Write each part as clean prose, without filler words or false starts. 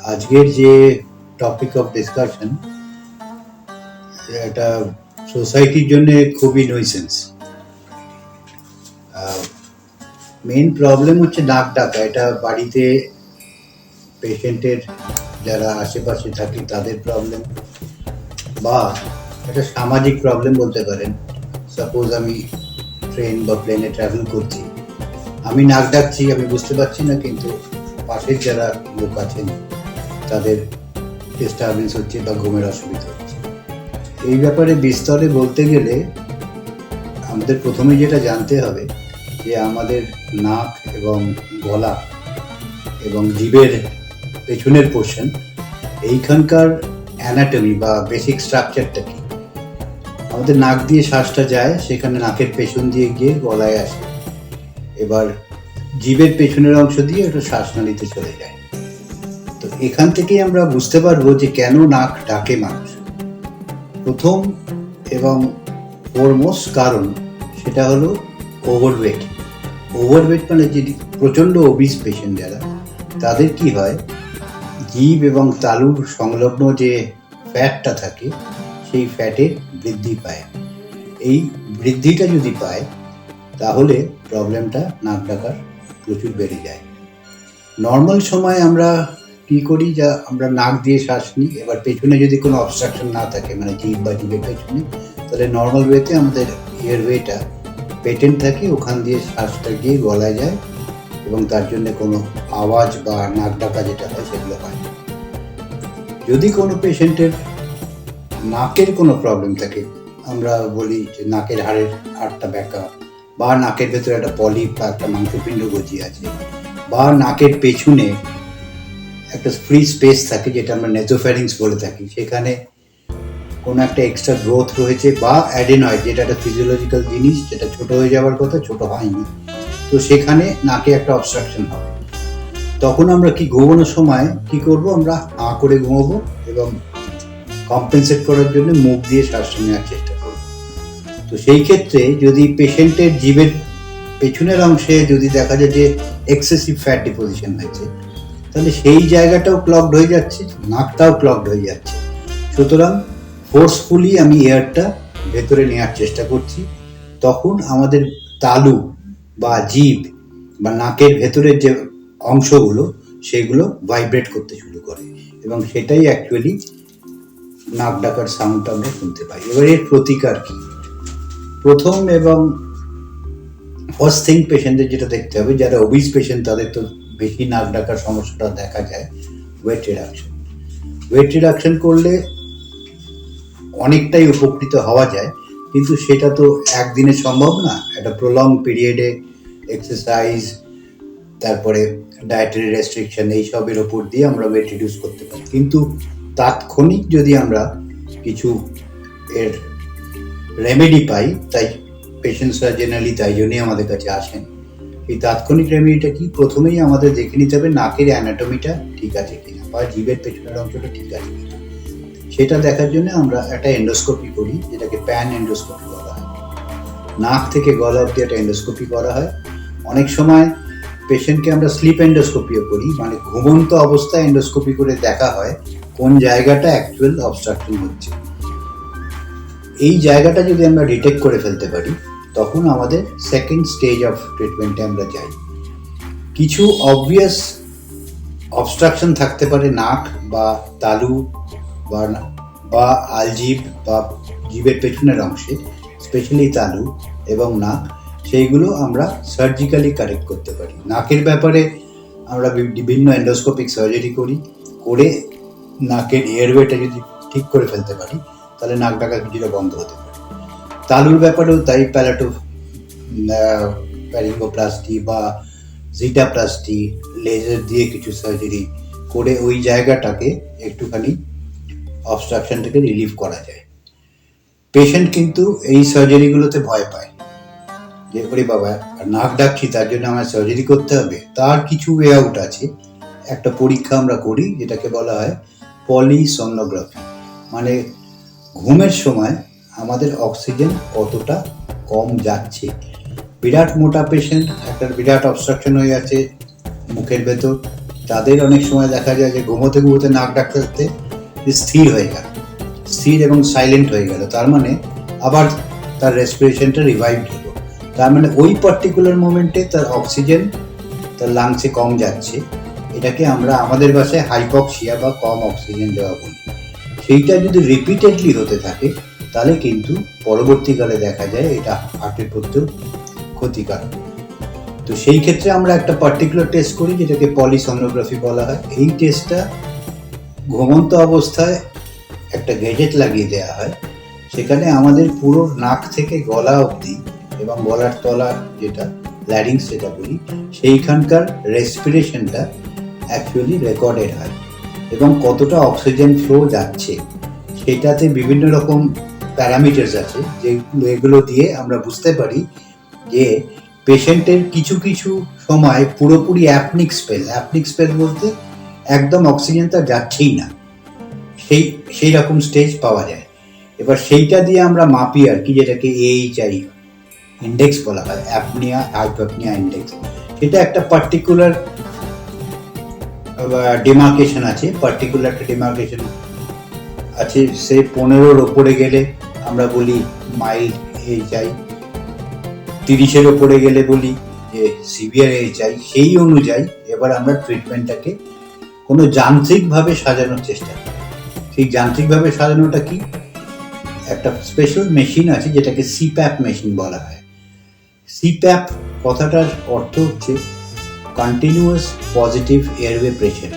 আজকের যে topic of discussion এটা সোসাইটির জন্য খুবই নয়সেন্স। মেইন প্রবলেম হচ্ছে নাক ডাকা। এটা বাড়িতে পেশেন্টের যারা আশেপাশে থাকে তাদের প্রবলেম, বা এটা সামাজিক প্রবলেম বলতে পারেন। সাপোজ আমি ট্রেন বা প্লেনে ট্রাভেল করছি, আমি নাক ডাকছি, আমি বুঝতে পারছি না, কিন্তু পাশের যারা লোক আছেন তাদের ডিস্টারবেন্স হচ্ছে বা ঘুমের অসুবিধা হচ্ছে। এই ব্যাপারে বিস্তরে বলতে গেলে আমাদের প্রথমে যেটা জানতে হবে যে আমাদের নাক এবং গলা এবং জিভের পেছনের পোর্শন, এইখানকার অ্যানাটমি বা বেসিক স্ট্রাকচারটা কি। আমাদের নাক দিয়ে শ্বাসটা যায়, সেখানে নাকের পেছন দিয়ে গিয়ে গলায় আসে, এবার জিভের পেছনের অংশ দিয়ে একটু শ্বাসনালীতে চলে যায়। তো এখান থেকেই আমরা বুঝতে পারবো যে কেন নাক ডাকে মানুষ। প্রথম এবং ফরমোস্ট কারণ সেটা হলো ওভারওয়েট। ওভারওয়েট মানে যে প্রচণ্ড ওবিস পেশেন্ট যারা, তাদের কি হয়, জিভ এবং তালুর সংলগ্ন যে ফ্যাটটা থাকে সেই ফ্যাটের বৃদ্ধি পায়। এই বৃদ্ধিটা যদি পায় তাহলে প্রবলেমটা নাক ডাকার প্রচুর বেড়ে যায়। নর্মাল সময় আমরা কি করি, যা আমরা নাক দিয়ে শ্বাস নিই, এবার পেছনে যদি কোনো অবস্ট্রাকশন না থাকে, মানে জিভ বা জিভের পেছনে, তাহলে নর্মাল ওয়েতে আমাদের এয়ারওয়েটা পেটেন্ট থাকে, ওখান দিয়ে শ্বাসটা গিয়ে গলায় যায় এবং তার জন্য কোনো আওয়াজ বা নাক ডাকা যেটা হয় সেগুলো হয়। যদি কোনো পেশেন্টের নাকের কোনো প্রবলেম থাকে, আমরা বলি যে নাকের হাড়টা ব্যাকা, বা নাকের ভেতরে একটা পলিপ বা একটা মাংসপিণ্ড গজিয়ে আছে, বা নাকের পেছনে একটা ফ্রি স্পেস থাকে যেটা আমরা নেজোফ্যারিংস বলে থাকি, সেখানে কোনো একটা এক্সট্রা গ্রোথ রয়েছে, বা অ্যাডেনয়েড যেটা একটা ফিজিওলজিক্যাল জিনিস, যেটা ছোট হয়ে যাওয়ার কথা, ছোট হয়নি, তো সেখানে নাকে একটা অবস্ট্রাকশন হবে। তখন আমরা কি ঘুমানোর সময় কি করব, আমরা হাঁ করে ঘুমাবো এবং কম্পেনসেট করার জন্য মুখ দিয়ে শ্বাসটা নেওয়ার চেষ্টা করব। তো সেই ক্ষেত্রে যদি পেশেন্টের জিভের পেছনের অংশে যদি দেখা যায় যে এক্সেসিভ ফ্যাট ডিপোজিশন হয়েছে, তাহলে সেই জায়গাটাও ক্লগড হয়ে যাচ্ছে, নাকটাও ক্লগড হয়ে যাচ্ছে। সুতরাং ফোর্সফুলি আমি এয়ারটা ভেতরে নেওয়ার চেষ্টা করছি, তখন আমাদের তালু বা জিভ বা নাকের ভেতরের যে অংশগুলো সেগুলো ভাইব্রেট করতে শুরু করে, এবং সেটাই অ্যাকচুয়ালি নাক ডাকার সাউন্ডটা আমরা শুনতে পাই। এবার এর প্রতিকার কি? প্রথম এবং ফার্স্ট থিং পেশেন্টদের যেটা দেখতে হবে, যারা ওবিস পেশেন্ট তাদের তো বেশি নাক ডাকার সমস্যাটা দেখা যায়। ওয়েট রিডাকশন করলে অনেকটাই উপকৃত হওয়া যায়, কিন্তু সেটা তো একদিনে সম্ভব না। একটা প্রলং পিরিয়ডে এক্সারসাইজ, তারপরে ডায়েটারি রেস্ট্রিকশন, এইসবের ওপর দিয়ে আমরা ওয়েট রিডিউস করতে পারি। কিন্তু তাৎক্ষণিক যদি আমরা কিছু এর রেমেডি পাই, তাই পেশেন্টসরা জেনারেলি তাই জন্যই আমাদের কাছে আসেন। এই তাৎক্ষণিক রেমেডিটা কি? প্রথমেই আমাদের দেখে নিতে হবে নাকের অ্যানাটমিটা ঠিক আছে কিনা, বা জিভের পেছনের অংশটা ঠিক আছে কিনা। সেটা দেখার জন্য আমরা একটা এন্ডোস্কোপি করি, যেটাকে প্যান এন্ডোস্কোপি বলা হয়। নাক থেকে গলা অব্দি একটা এন্ডোস্কোপি করা হয়। অনেক সময় পেশেন্টকে আমরা স্লিপ এন্ডোস্কোপিও করি, মানে ঘুমন্ত অবস্থায় এন্ডোস্কোপি করে দেখা হয় কোন জায়গাটা অ্যাকচুয়াল অবস্ট্রাকশন হচ্ছে। এই জায়গাটা যদি আমরা ডিটেক্ট করে ফেলতে পারি, তখন আমাদের সেকেন্ড স্টেজ অফ ট্রিটমেন্টে আমরা যাই। কিছু অবভিয়াস অবস্ট্রাকশন থাকতে পারে নাক বা তালু বা আলজিভ বা জিভের পেছনের অংশে, স্পেশালি তালু এবং নাক, সেইগুলো আমরা সার্জিক্যালি কারেক্ট করতে পারি। নাকের ব্যাপারে আমরা বিভিন্ন এন্ডোস্কোপিক সার্জারি করি, করে নাকের এয়ারওয়েটা যদি ঠিক করে ফেলতে পারি, তাহলে নাক ডাকা কিছুটা বন্ধ হতে পারে। তালুর ব্যাপারেও তাই, প্যারিঙ্গোপ্লাস্টি বা জিটাপ্লাস্টি, লেজার দিয়ে কিছু সার্জারি করে ওই জায়গাটাকে একটুখানি অবস্ট্রাকশনটাকে রিলিভ করা যায়। পেশেন্ট কিন্তু এই সার্জারিগুলোতে ভয় পায় যে ওরে বাবা নাক ডাকছি, তার জন্য আমার সার্জারি করতে হবে। তার কিছু ওয়ে আউট আছে। একটা পরীক্ষা আমরা করি যেটাকে বলা হয় পলিসোনোগ্রাফি, মানে ঘুমের সময় আমাদের অক্সিজেন কতটা কম যাচ্ছে। বিরাট মোটা পেশেন্ট, একটা বিরাট অবস্ট্রাকশন হয়ে আছে মুখের ভেতর, তাদের অনেক সময় দেখা যায় যে ঘুমোতে ঘুমোতে নাক ডাকতে ডাকতে স্থির হয়ে গেল, স্থির এবং সাইলেন্ট হয়ে গেল, তার মানে আবার তার রেসপিরেশনটা রিভাইভ হলো, তার মানে ওই পার্টিকুলার মোমেন্টে তার অক্সিজেন তার লাংসে কম যাচ্ছে, এটাকে আমরা আমাদের ভাষায় হাইপক্সিয়া বা কম অক্সিজেন দেওয়া বলি। সেইটা যদি রিপিটেডলি হতে থাকে তাহলে কিন্তু পরবর্তীকালে দেখা যায় এটা হার্টের প্রতিও ক্ষতিকারক। তো সেই ক্ষেত্রে আমরা একটা পার্টিকুলার টেস্ট করি যেটাকে পলিসনোগ্রাফি বলা হয়। এই টেস্টটা ঘুমন্ত অবস্থায় একটা গ্যাজেট লাগিয়ে দেওয়া হয়, সেখানে আমাদের পুরো নাক থেকে গলা অবধি এবং গলার তলা যেটা ল্যারিংস যেটা বলি সেইখানকার রেসপিরেশনটা অ্যাকচুয়ালি রেকর্ডেড হয় এবং কতটা অক্সিজেন ফ্লো যাচ্ছে সেটাতে বিভিন্ন রকম প্যারামিটার্স আছে, যেগুলো এগুলো দিয়ে আমরা বুঝতে পারি যে পেশেন্টের কিছু কিছু সময় পুরোপুরি অ্যাপনিক স্পেল বলতে একদম অক্সিজেনটা যাচ্ছেই না, সেই রকম স্টেজ পাওয়া যায়। এবার সেইটা দিয়ে আমরা মাপি আর কি, যেটাকে AHI ইন্ডেক্স বলা হয়, অ্যাপনিয়া হাইপোপনিয়া ইন্ডেক্স। সেটা একটা পার্টিকুলার ডিমার্কেশন আছে, সে 15-র ওপরে গেলে আমরা বলি মাইল্ড AHI, 30-এর ওপরে গেলে বলি যে সিভিয়ার AHI। সেই অনুযায়ী এবার আমরা ট্রিটমেন্টটাকে কোনো যান্ত্রিকভাবে সাজানোর চেষ্টা করি। সেই যান্ত্রিকভাবে সাজানোটা কি, একটা স্পেশাল মেশিন আছে যেটাকে CPAP মেশিন বলা হয়। CPAP কথাটার অর্থ হচ্ছে কন্টিনিউয়াস পজিটিভ এয়ারওয়ে প্রেশার,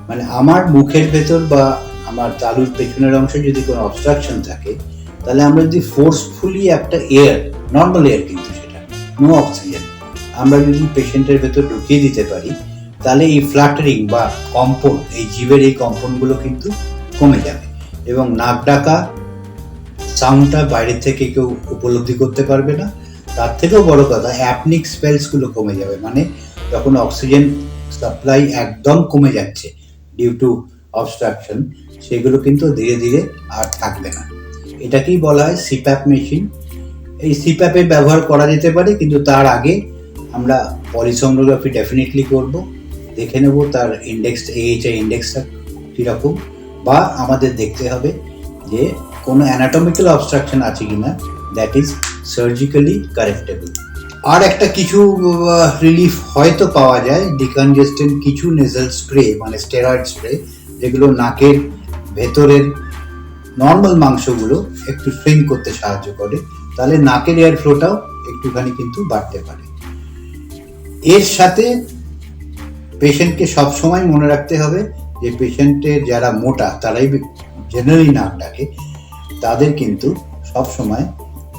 মানে আমার মুখের ভেতর বা আমার তালুর পেছনের অংশে যদি কোনো অবস্ট্রাকশন থাকে তাহলে আমরা যদি ফোর্সফুলি একটা এয়ার, নর্মাল এয়ার কিন্তু সেটা নো অক্সিজেন, আমরা যদি পেশেন্টের ভেতর ঢুকিয়ে দিতে পারি তাহলে এই ফ্লাটারিং বা কম্পন, এই জীবের এই কম্পনগুলো কিন্তু কমে যাবে এবং নাক ডাকা সাউন্ডটা বাইরে থেকে কেউ উপলব্ধি করতে পারবে না। তার থেকেও বড় কথা, অ্যাপনিক স্পেলসগুলো কমে যাবে, মানে যখন অক্সিজেন সাপ্লাই একদম কমে যাচ্ছে ডিউ টু অবস্ট্রাকশন, সেগুলো কিন্তু ধীরে ধীরে আর থাকবে না। এটাকেই বলা হয় CPAP মেশিন। এই CPAP এর ব্যবহার করা যেতে পারে, কিন্তু তার আগে আমরা পলিসনোগ্রাফি ডেফিনেটলি করব, দেখে নেব তার ইন্ডেক্স AHI ইন্ডেক্সটা কীরকম, বা আমাদের দেখতে হবে যে কোনো অ্যানাটমিক্যাল অবস্ট্রাকশন আছে কিনা, দ্যাট ইজ সার্জিক্যালি কারেক্টেবল। আর একটা কিছু রিলিফ হয়তো পাওয়া যায়, ডিকনজেস্টেন্ট কিছু নেজাল স্প্রে মানে স্টেরয়েড স্প্রে, যেগুলো নাকের ভেতরের নর্মাল মাংসগুলো একটু শ্রিঙ্ক করতে সাহায্য করে, তাহলে নাকের এয়ার ফ্লোটাও একটুখানি কিন্তু বাড়তে পারে। এর সাথে পেশেন্টকে সবসময় মনে রাখতে হবে যে পেশেন্টের যারা মোটা তারাই জেনারেলি নাক ডাকে, তাদের কিন্তু সবসময়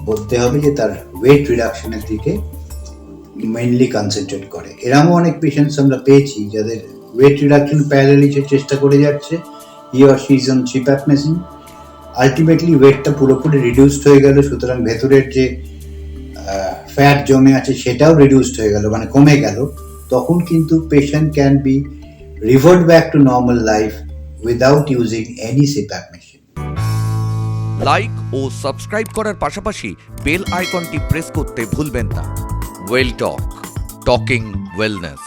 বলতে হবে যে তার ওয়েট রিডাকশনের দিকে মেইনলি কনসেন্ট্রেট করে। এরকমও অনেক পেশেন্টস আমরা পেয়েছি যাদের ওয়েট রিডাকশন প্যারালিসের চেষ্টা করে যাচ্ছে, he or she is on CPAP machine, ultimately ওয়েটটা পুরোপুরি রিডিউসড হয়ে গেল, সুতরাং ভেতরের যে ফ্যাট জমে আছে সেটাও রিডিউসড হয়ে গেল, মানে কমে গেল। তখন কিন্তু patient can be revert back to normal life without using any CPAP machine. Like ও সাবস্ক্রাইব করার পাশাপাশি বেল আইকনটি প্রেস করতে ভুলবেন না। Well talk, talking wellness.